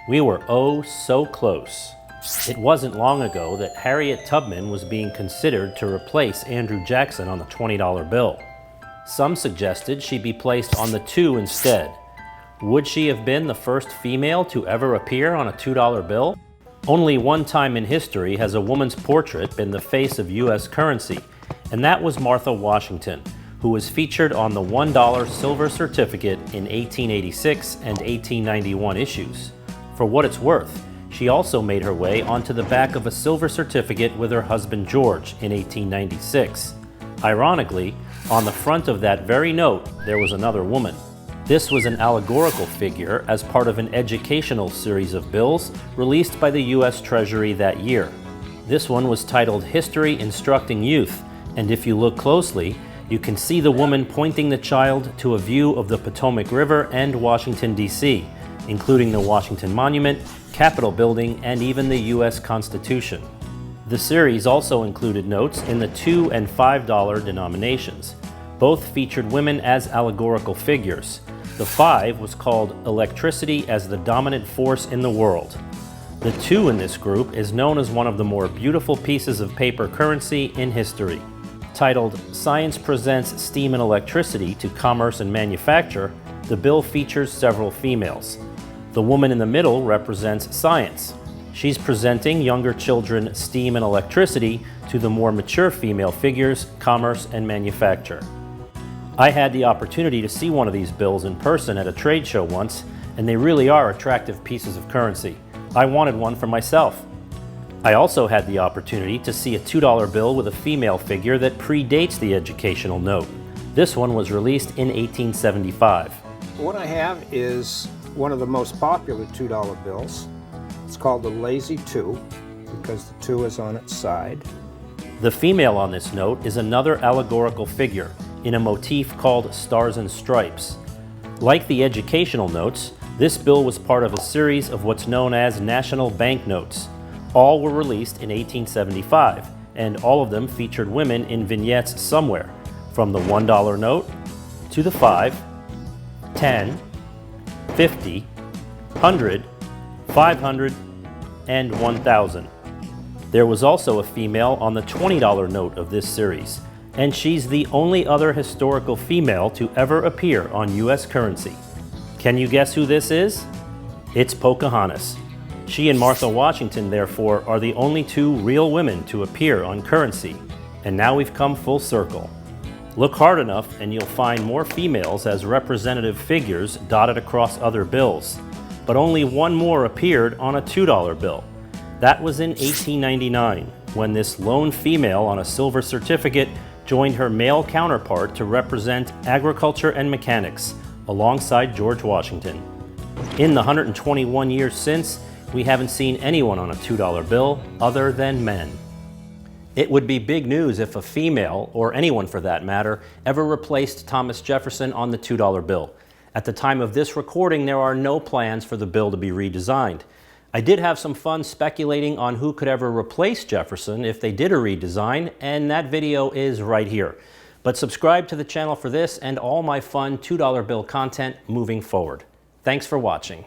We were oh so close. It wasn't long ago that Harriet Tubman was being considered to replace Andrew Jackson on the $20 bill. Some suggested she be placed on the 2 instead. Would she have been the first female to ever appear on a $2 bill? Only one time in history has a woman's portrait been the face of U.S. currency, and that was Martha Washington, who was featured on the $1 silver certificate in 1886 and 1891 issues. For what it's worth, she also made her way onto the back of a silver certificate with her husband George in 1896. Ironically, on the front of that very note, there was another woman. This was an allegorical figure as part of an educational series of bills released by the U.S. Treasury that year. This one was titled History Instructing Youth, and if you look closely, you can see the woman pointing the child to a view of the Potomac River and Washington, D.C., including the Washington Monument, Capitol Building, and even the U.S. Constitution. The series also included notes in the $2 and $5 denominations. Both featured women as allegorical figures. The 5 was called Electricity as the Dominant Force in the World. The 2 in this group is known as one of the more beautiful pieces of paper currency in history. Titled Science Presents Steam and Electricity to Commerce and Manufacture, the bill features several females. The woman in the middle represents science. She's presenting younger children steam and electricity to the more mature female figures, commerce and manufacture. I had the opportunity to see one of these bills in person at a trade show once, and they really are attractive pieces of currency. I wanted one for myself. I also had the opportunity to see a $2 bill with a female figure that predates the educational note. This one was released in 1875. What I have is one of the most popular $2 bills. It's called the Lazy 2 because the 2 is on its side. The female on this note is another allegorical figure in a motif called Stars and Stripes. Like the educational notes, this bill was part of a series of what's known as national banknotes. All were released in 1875, and all of them featured women in vignettes somewhere, from the $1 note to the 5, 10, 50, 100, 500, and 1,000. There was also a female on the $20 note of this series, and she's the only other historical female to ever appear on U.S. currency. Can you guess who this is? It's Pocahontas. She and Martha Washington, therefore, are the only 2 real women to appear on currency, and now we've come full circle. Look hard enough and you'll find more females as representative figures dotted across other bills, but only one more appeared on a $2 bill. That was in 1899, when this lone female on a silver certificate joined her male counterpart to represent agriculture and mechanics, alongside George Washington. In the 121 years since, we haven't seen anyone on a $2 bill other than men. It would be big news if a female, or anyone for that matter, ever replaced Thomas Jefferson on the $2 bill. At the time of this recording, there are no plans for the bill to be redesigned. I did have some fun speculating on who could ever replace Jefferson if they did a redesign, and that video is right here. But subscribe to the channel for this and all my fun $2 bill content moving forward. Thanks for watching.